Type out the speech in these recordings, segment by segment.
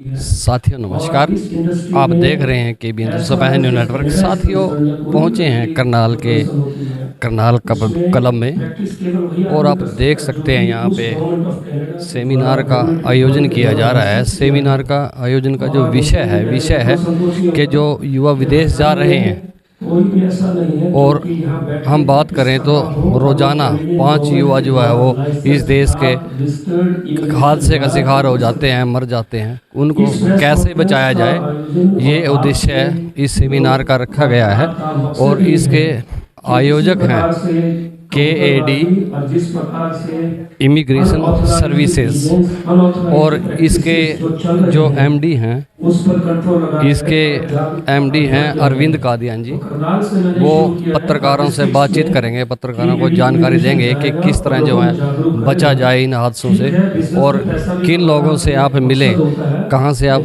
साथियों नमस्कार। आप देख रहे हैं कि बिंदु सपा न्यूज़ नेटवर्क। साथियों पहुंचे हैं करनाल कलब में और आप देख सकते हैं यहाँ पे सेमिनार का आयोजन किया जा रहा है। सेमिनार का आयोजन का जो विषय है कि जो युवा विदेश जा रहे हैं और हम बात करें तो रोज़ाना 5 युवा जो है वो इस देश के हादसे का शिकार हो जाते हैं, मर जाते हैं। उनको कैसे बचाया जाए, ये उद्देश्य इस सेमिनार का रखा गया है और इसके आयोजक हैं KAD इमिग्रेशन सर्विसेज और इसके जो MD हैं, इसके MD हैं अरविंद कादियान जी। वो पत्रकारों से बातचीत करेंगे, पत्रकारों को जानकारी देंगे कि किस तरह जो है बचा जाए इन हादसों से और किन लोगों से आप मिलें, कहाँ से आप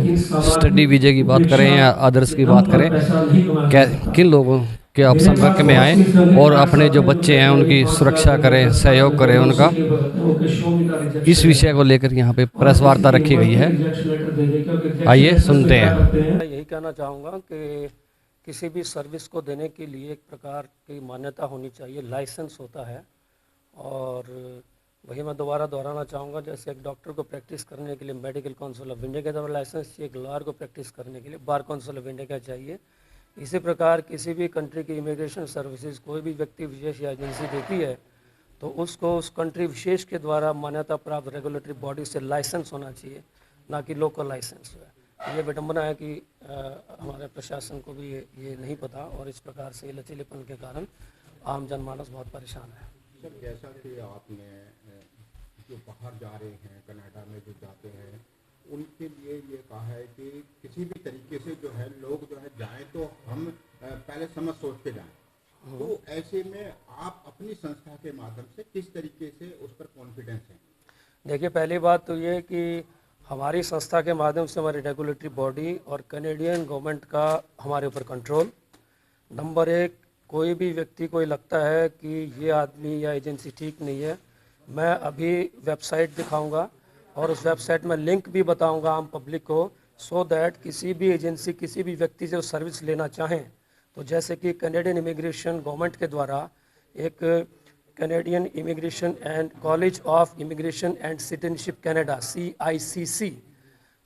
स्टडी वीज़े की बात करें या अदर्स की बात करें, किन लोगों के आप संपर्क में आएँ और अपने जो बच्चे हैं उनकी सुरक्षा करें, सहयोग करें उनका। इस विषय को लेकर यहाँ पे प्रेस वार्ता रखी गई है। आइए सुनते हैं। मैं यही कहना चाहूँगा कि किसी भी सर्विस को देने के लिए एक प्रकार की मान्यता होनी चाहिए, लाइसेंस होता है। और वही मैं दोबारा दोहराना चाहूँगा, जैसे एक डॉक्टर को प्रैक्टिस करने के लिए मेडिकल काउंसिल ऑफ इंडिया के द्वारा लाइसेंस चाहिए, एक लॉयर को प्रैक्टिस करने के लिए बार काउंसिल ऑफ इंडिया का चाहिए। इसी प्रकार किसी भी कंट्री की इमिग्रेशन सर्विसेज कोई भी व्यक्ति विशेष या एजेंसी देती है तो उसको उस कंट्री विशेष के द्वारा मान्यता प्राप्त रेगुलेटरी बॉडी से लाइसेंस होना चाहिए, ना कि लोकल लाइसेंस है। ये विडम्बना है कि हमारे प्रशासन को भी ये नहीं पता और इस प्रकार से लचीलेपन के कारण आम जनमानस बहुत परेशान है। सर, जैसा कि आपने जो बाहर जा रहे हैं, कनाडा में जो जाते हैं, उनके लिए ये कहा है कि किसी भी तरीके से जो है लोग जो है जाएं तो हम पहले समझ सोच के जाएं। तो ऐसे में आप अपनी संस्था के माध्यम से किस तरीके से उस पर कॉन्फिडेंस है? देखिए, पहली बात तो ये कि हमारी संस्था के माध्यम से हमारी रेगुलेटरी बॉडी और कैनेडियन गवर्नमेंट का हमारे ऊपर कंट्रोल। नंबर 1, कोई भी व्यक्ति को लगता है कि ये आदमी या एजेंसी ठीक नहीं है, मैं अभी वेबसाइट दिखाऊंगा और उस वेबसाइट में लिंक भी बताऊंगा आम पब्लिक को, सो दैट किसी भी एजेंसी किसी भी व्यक्ति से सर्विस लेना चाहें तो जैसे कि कैनेडियन इमिग्रेशन गवर्नमेंट के द्वारा एक Canadian immigration and college of immigration and citizenship Canada CICC,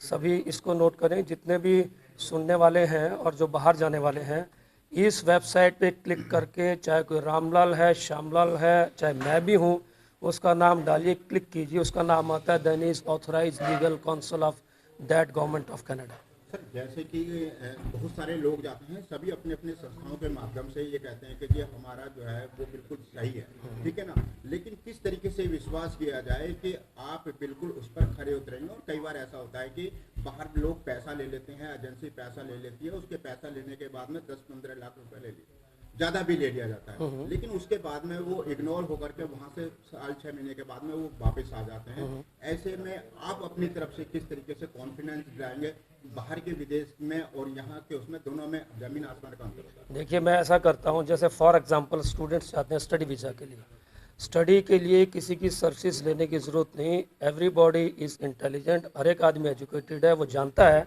सभी इसको नोट करें जितने भी सुनने वाले हैं और जो बाहर जाने वाले हैं, इस वेबसाइट पे क्लिक करके, चाहे कोई रामलाल है, श्यामलाल है, चाहे मैं भी हूँ, उसका नाम डालिए, क्लिक कीजिए, उसका नाम आता है then is authorise legal council of that government of Canada. Sir, जैसे कि बहुत सारे लोग जाते हैं, सभी अपने अपने संस्थाओं के माध्यम से ये कहते हैं कि ये हमारा जो है वो बिल्कुल सही है, ठीक है ना, लेकिन किस तरीके से विश्वास किया जाए कि आप बिल्कुल उस पर खरे उतरेंगे? और कई बार ऐसा होता है कि बाहर लोग पैसा ले लेते हैं, एजेंसी पैसा ले लेती है, उसके पैसा लेने के बाद में 10-15 लाख रुपए ले लिए, ज़्यादा भी ले लिया जाता है, लेकिन उसके बाद में वो इग्नोर होकर के वहाँ से 6 महीने के बाद में वो वापस आ जाते हैं। ऐसे में आप अपनी तरफ से किस तरीके से कॉन्फिडेंस दिलाएंगे? बाहर के विदेश में और यहाँ के उसमें दोनों में जमीन आसमान का अंतर होता है। देखिए, मैं ऐसा करता हूँ, जैसे फॉर एग्जांपल स्टूडेंट्स जाते हैं स्टडी वीज़ा के लिए, स्टडी के लिए किसी की सर्विस लेने की ज़रूरत नहीं। एवरीबॉडी इज़ इंटेलिजेंट, हर एक आदमी एजुकेटेड है, वो जानता है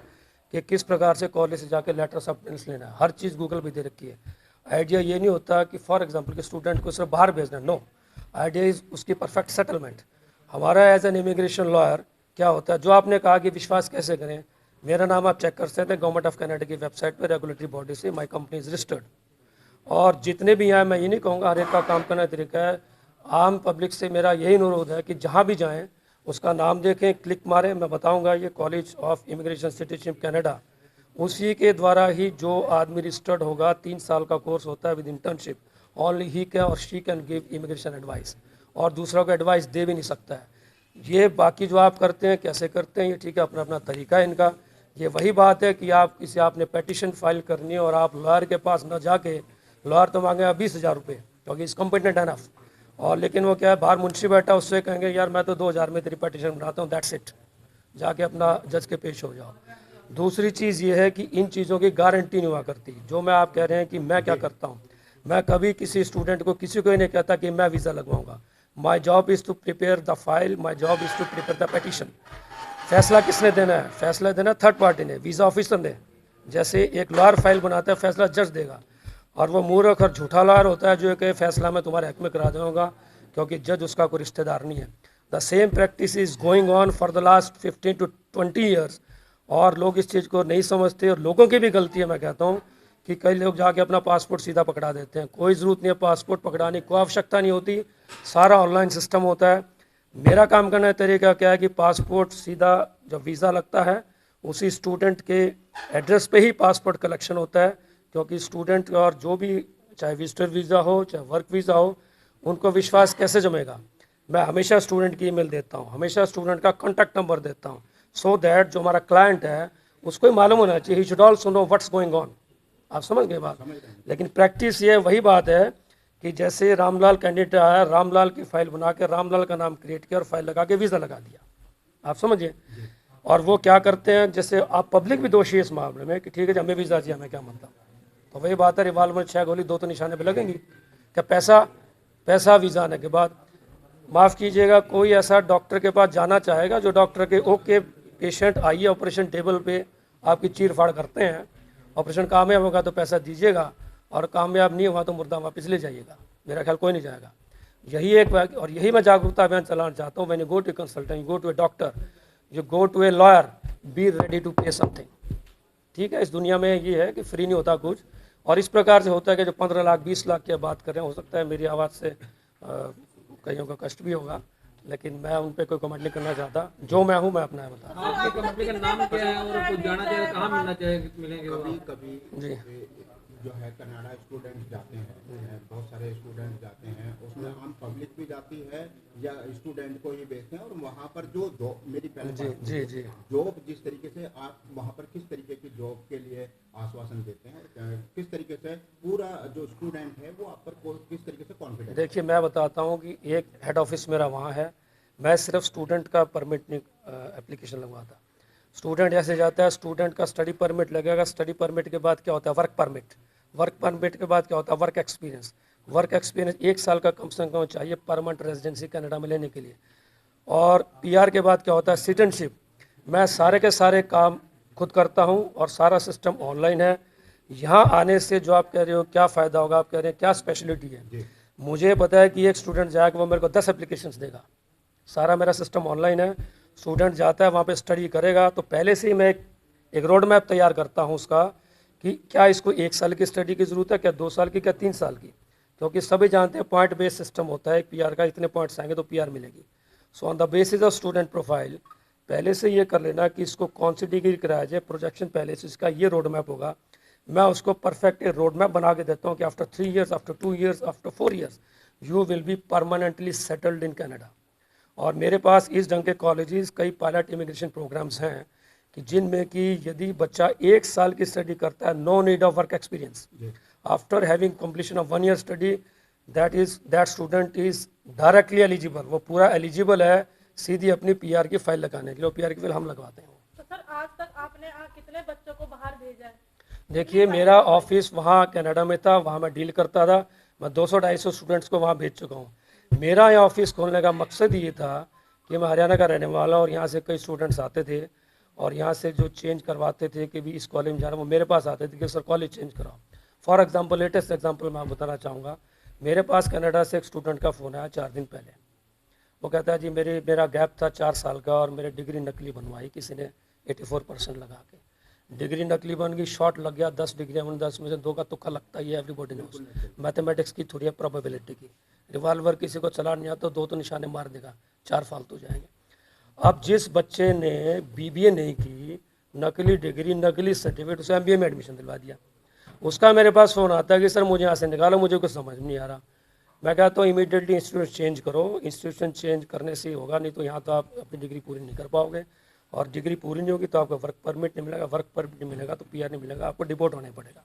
कि किस प्रकार से कॉलेज से जाकर लेटर्स ऑफ अटेंडेंस लेना है, हर चीज़ गूगल पे दे रखी है। आइडिया ये नहीं होता कि फॉर एग्जांपल के स्टूडेंट को सिर्फ बाहर भेजना, नो, आइडिया इज़ उसकी परफेक्ट सेटलमेंट। हमारा एज एन इमिग्रेशन लॉयर क्या होता है, जो आपने कहा कि विश्वास कैसे करें, मेरा नाम आप चेक कर सकते हैं गवर्नमेंट ऑफ कनाडा की वेबसाइट पर, रेगुलेटरी बॉडी से माई कंपनी इज रजिस्टर्ड। और जितने भी हैं, मैं ये नहीं कहूँगा हर एक का काम करने का तरीका है, आम पब्लिक से मेरा यही अनुरोध है कि जहाँ भी जाएँ उसका नाम देखें, क्लिक मारें, मैं बताऊँगा ये college of immigration citizenship Canada, उसी के द्वारा ही जो आदमी रजिस्टर्ड होगा, 3 साल का कोर्स होता है with internship, only he can और she can give immigration advice, और दूसरा को एडवाइस दे भी नहीं सकता है। ये बाकी जो आप करते हैं, कैसे करते हैं, ये ठीक है, अपना अपना तरीका है इनका। ये वही बात है कि आप किसी आपने पेटिशन फाइल करनी है और आप लॉयर के पास न जाके, लॉयर तो मांगेगा 20,000 रुपये क्योंकि इस कॉम्पिटेंट एनफ, और लेकिन वो क्या है, बाहर मुंशी बैठा, उससे कहेंगे यार मैं तो 2,000 में तेरी पेटिशन बनाता हूँ, दैट्स इट, जाके अपना जज के पेश हो जाओ। दूसरी चीज़ ये है कि इन चीज़ों की गारंटी नहीं हुआ करती। जो मैं आप कह रहे हैं कि मैं क्या करता हूँ, मैं कभी किसी स्टूडेंट को, किसी को ही नहीं कहता कि मैं वीज़ा लगवाऊंगा। My job is to prepare the file, my job is to prepare the petition. फैसला किसने देना है? फैसला देना थर्ड पार्टी ने, वीज़ा ऑफिसर ने। जैसे एक लॉयर फाइल बनाता है, फैसला जज देगा, और वो मूर्ख और झूठा लॉयर होता है जो कि फैसला मैं तुम्हारे हक में करा दूंगा, क्योंकि जज उसका कोई रिश्तेदार नहीं है। The same practice is going on for the last 15 to 20 years, और लोग इस चीज़ को नहीं समझते, और लोगों की भी गलती है। मैं कहता हूँ कि कई लोग जाके अपना पासपोर्ट सीधा पकड़ा देते हैं। कोई ज़रूरत नहीं है पासपोर्ट पकड़ाने की, कोई आवश्यकता नहीं होती, सारा ऑनलाइन सिस्टम होता है। मेरा काम करने का तरीका क्या है कि पासपोर्ट सीधा जब वीज़ा लगता है उसी स्टूडेंट के एड्रेस पे ही पासपोर्ट कलेक्शन होता है, क्योंकि स्टूडेंट और जो भी, चाहे विजिटर वीज़ा हो चाहे वर्क वीज़ा हो, उनको विश्वास कैसे जमेगा। मैं हमेशा स्टूडेंट की ईमेल देता हूँ, हमेशा स्टूडेंट का कॉन्टैक्ट नंबर देता हूँ, सो दैट जो हमारा क्लाइंट है उसको ही मालूम होना चाहिए, he should also know what's going on. आप समझ गए बात। लेकिन प्रैक्टिस ये वही बात है कि जैसे रामलाल कैंडिडेट आया, रामलाल की फाइल बना के रामलाल का नाम क्रिएट किया और फाइल लगा के वीज़ा लगा दिया। आप समझिए। और वो क्या करते हैं, जैसे आप पब्लिक भी दोषी है इस मामले में कि ठीक है हमें वीज़ा चाहिए, हमें क्या मतलब। तो वही बात है, रिवाल्वर 6 गोली 2 तो निशाने पे लगेंगी। क्या पैसा वीज़ा आने के बाद, माफ़ कीजिएगा, कोई ऐसा डॉक्टर के पास जाना चाहेगा जो डॉक्टर के ओके पेशेंट आइए ऑपरेशन टेबल पे आपकी चीर फाड़ करते हैं, ऑपरेशन कामयाब होगा तो पैसा दीजिएगा, और कामयाब नहीं हुआ तो मुर्दा वापस ले जाइएगा। मेरा ख्याल कोई नहीं जाएगा। यही एक, और यही मैं जागरूकता अभियान चलाना चाहता हूँ। When you go to consultant, you go to a doctor, you go to a lawyer, be ready to pay something. ठीक है, इस दुनिया में ये है कि फ्री नहीं होता कुछ, और इस प्रकार से होता है कि जो 15 लाख 20 लाख की बात कर रहे हैं, हो सकता है मेरी आवाज़ से कईयों का कष्ट भी होगा, लेकिन मैं उन पर कोई कमेंट नहीं करना चाहता। जो मैं हूँ मैं अपना है बता। आपके कंपनी का नाम क्या है और कुछ जाना चाहिए, कहाँ मिलना चाहिए, मिलेंगे वो? कभी जी जो है कनाडा स्टूडेंट जाते हैं, बहुत सारे स्टूडेंट जाते हैं, उसमें आम पब्लिक भी जाती है या स्टूडेंट को ही भेजते हैं, और वहाँ पर जो जॉब, मेरी पहले जी जॉब जिस तरीके से आप वहाँ पर किस तरीके की जॉब के लिए आश्वासन देते हैं, और किस तरीके से पूरा जो स्टूडेंट है वो आप पर किस तरीके से कॉन्फिडेंस? देखिए, मैं बताता हूँ कि एक हेड ऑफिस मेरा वहाँ है, मैं सिर्फ स्टूडेंट का परमिट एप्लीकेशन लगवाता। स्टूडेंट ऐसे जाता है, स्टूडेंट का स्टडी परमिट लगेगा, स्टडी परमिट के बाद क्या होता है वर्क परमिट, वर्क परमिट के बाद क्या होता है वर्क एक्सपीरियंस। वर्क एक्सपीरियंस 1 साल का कम से कम चाहिए परमानेंट रेजिडेंसी कनाडा में लेने के लिए। और पीआर के बाद क्या होता है सिटीजनशिप। मैं सारे के सारे काम खुद करता हूं और सारा सिस्टम ऑनलाइन है। यहाँ आने से जो आप कह रहे हो क्या फ़ायदा होगा, आप कह रहे हैं क्या स्पेशलिटी है, मुझे पता है कि एक स्टूडेंट जाएगा वो मेरे को 10 एप्लीकेशंस देगा। सारा मेरा सिस्टम ऑनलाइन है, स्टूडेंट जाता है वहाँ पे स्टडी करेगा, तो पहले से ही मैं एक रोड मैप तैयार करता हूँ उसका कि क्या इसको 1 साल की स्टडी की ज़रूरत है, क्या 2 साल की, क्या 3 साल की, क्योंकि सभी जानते हैं पॉइंट बेस्ड सिस्टम होता है, पीआर का इतने पॉइंट्स आएंगे तो पीआर मिलेगी। So on the basis of student profile पहले से ये कर लेना कि इसको कौन सी डिग्री कराया जाए, प्रोजेक्शन पहले से इसका ये रोड मैप होगा। मैं उसको परफेक्ट रोड मैप बना के देता हूँ कि after 3 years, after 2 years, after 4 years you will be permanently settled in Canada. और मेरे पास इस ढंग के कॉलेजेस, कई पायलट इमिग्रेशन प्रोग्राम्स हैं कि जिनमें कि यदि बच्चा 1 साल की स्टडी करता है, no need of work experience, after having completion of 1 year study, that student is directly eligible, वो पूरा एलिजिबल है सीधी अपनी पीआर की फाइल लगाने के लिए। पीआर की फाइल हम लगवाते हैं। तो सर आज तक आपने कितने बच्चों को बाहर भेजा है? देखिए, मेरा ऑफिस वहाँ कनाडा में था, वहाँ मैं डील करता था, मैं 200-250 स्टूडेंट्स को वहाँ भेज चुका हूँ। मेरा यहाँ ऑफिस खोलने का मकसद ये था कि मैं हरियाणा का रहने वाला, और यहाँ से कई स्टूडेंट्स आते थे और यहाँ से जो चेंज करवाते थे कि भी इस कॉलेज में जाना, वो मेरे पास आते थे कि सर कॉलेज चेंज कराओ। फॉर एग्जांपल, लेटेस्ट एग्जांपल मैं बताना चाहूँगा। मेरे पास कनाडा से एक स्टूडेंट का फ़ोन आया 4 दिन पहले। वो कहता है जी मेरा गैप था 4 साल का और मेरे डिग्री नकली बनवाई किसी ने 84% लगा के, डिग्री नकली बन गई, शॉर्ट लग गया, 10 डिग्री 10 में से 2 का तुक्का लगता ही है, एवरीबॉडी नोस। मैथमेटिक्स की थोड़ी है, प्रोबेबिलिटी की। रिवॉल्वर किसी को चला नहीं आता, 2 तो निशाने मार देगा, 4 फालतू जाएंगे। अब जिस बच्चे ने बीबीए नहीं की, नकली डिग्री नकली सर्टिफिकेट, उसे एमबीए में एडमिशन दिलवा दिया, उसका मेरे पास फ़ोन आता है कि सर मुझे यहाँ से निकालो, मुझे कुछ समझ नहीं आ रहा। मैं कहता हूँ इमीडिएटली इंस्टीट्यूशन चेंज करो, इंस्टीट्यूशन चेंज करने से होगा, नहीं तो यहाँ तो आप अपनी डिग्री पूरी नहीं कर पाओगे, और डिग्री पूरी नहीं होगी तो आपको वर्क परमिट नहीं मिलेगा, वर्क परमिट नहीं मिलेगा तो पीआर नहीं मिलेगा, आपको डिपोर्ट होना पड़ेगा।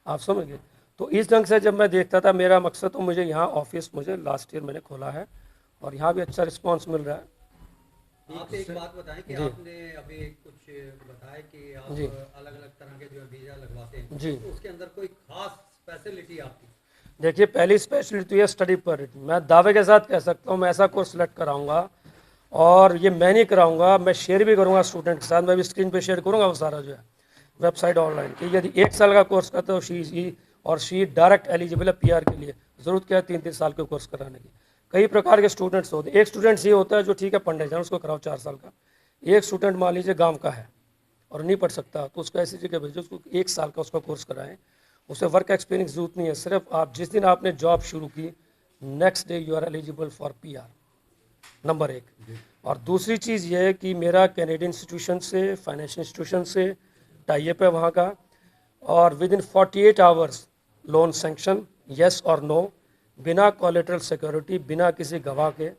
आप समझ गए। तो इस ढंग से जब मैं देखता था, मेरा मकसद तो मुझे यहाँ ऑफिस मुझे लास्ट ईयर मैंने खोला है और यहाँ भी अच्छा रिस्पॉन्स मिल रहा है। आपसे एक बात बताएं कि आपने अभी कुछ बताया कि आप अलग अलग तरह के जो वीज़ा लगवाते हैं जी, तो उसके अंदर कोई खास स्पेशलिटी आपकी? देखिए, पहली स्पेशलिटी है स्टडी परमिट। मैं दावे के साथ कह सकता हूँ मैं ऐसा कोर्स सेलेक्ट कराऊंगा और ये मैं नहीं कराऊंगा, मैं शेयर भी करूंगा स्टूडेंट के साथ, मैं भी स्क्रीन पे शेयर करूंगा वो सारा जो है वेबसाइट ऑनलाइन कि यदि 1 साल का कोर्स करते हो शी डायरेक्ट एलिजिबल है PR के लिए। ज़रूरत क्या है 3-3 साल के कोर्स कराने की। कई प्रकार के स्टूडेंट्स होते हैं। एक स्टूडेंट्स ये होता है जो ठीक है पढ़ने जाए, उसको कराओ 4 साल का। एक स्टूडेंट मान लीजिए गाँव का है और नहीं पढ़ सकता, तो उसको ऐसी जगह भेजो उसको 1 साल का उसका कोर्स कराएं। उसे वर्क एक्सपीरियंस जरूरत नहीं है, सिर्फ आप जिस दिन आपने जॉब शुरू की next day you are eligible for PR, number 1। और दूसरी चीज़ ये है कि मेरा कैनेडियन इंस्टीट्यूशन से, फाइनेंशियल इंस्टीट्यूशन से टाई अप है वहाँ का, और within 48 hours loan sanction, yes और नो, बिना कोलेटरल सिक्योरिटी, बिना किसी गवाह के,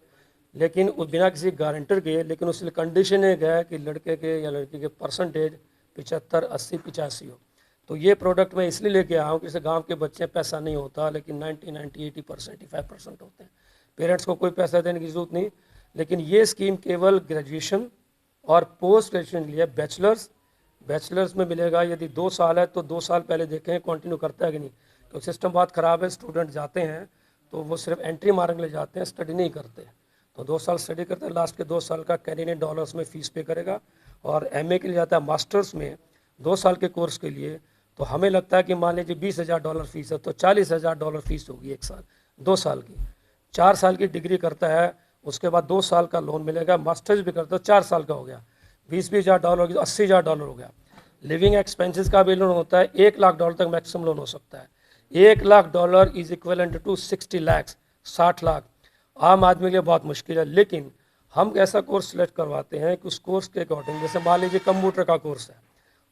लेकिन बिना किसी गारंटर के, लेकिन उसमें कंडीशन एक है कि लड़के के या लड़की के परसेंटेज 75, 80, 85 हो। तो ये प्रोडक्ट मैं इसलिए लेके आया हूँ कि जैसे गांव के बच्चे पैसा नहीं होता, लेकिन 90, 80%, 85% होते हैं। पेरेंट्स को कोई पैसा देने की जरूरत नहीं, लेकिन ये स्कीम केवल ग्रेजुएशन और पोस्ट ग्रेजुएशन लिए बैचलर्स में मिलेगा। यदि 2 साल है तो 2 साल पहले देखें कंटिन्यू करता है कि नहीं, क्योंकि सिस्टम बहुत ख़राब है। स्टूडेंट जाते हैं तो वो सिर्फ एंट्री मारने के लिए जाते हैं, स्टडी नहीं करते। तो 2 साल स्टडी करते हैं, लास्ट के 2 साल का कैनेडियन डॉलर्स में फ़ीस पे करेगा। और MA के लिए जाता है मास्टर्स में 2 साल के कोर्स के लिए, तो हमें लगता है कि मान लीजिए $20,000 फ़ीस है तो $40,000 फ़ीस होगी 1 साल, 2 साल की। 4 साल की डिग्री करता है, उसके बाद 2 साल का लोन मिलेगा। मास्टर्स भी करता है 4 साल का हो गया, $20,000 हो गया, $80,000 हो गया। लिविंग एक्सपेंसेस का भी लोन होता है, $1,00,000 तक मैक्सिमम लोन हो सकता है। $1,00,000 is equivalent to 60 lakh, 60 lakh. आम आदमी के लिए बहुत मुश्किल है, लेकिन हम ऐसा कोर्स सेलेक्ट करवाते हैं कि उस कोर्स के अकॉर्डिंग, जैसे मान लीजिए कंप्यूटर का कोर्स है,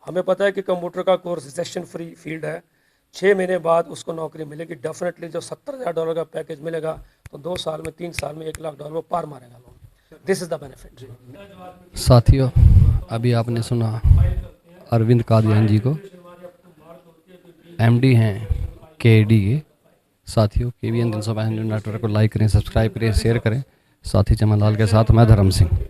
हमें पता है कि कंप्यूटर का कोर्स रिसेशन फ्री फील्ड है, 6 महीने बाद उसको नौकरी मिलेगी डेफिनेटली। जब $70,000 का पैकेज मिलेगा तो 2 साल में, 3 साल में $1,00,000 वो पार मारेगा loan. This is the benefit. साथियों, अभी आपने सुना अरविंद कादियान जी को, MD हैं KD के। साथियों, KBN 365 नेटवर्क को लाइक करें, सब्सक्राइब करें, शेयर करें। साथी चमन लाल के साथ मैं धर्म सिंह।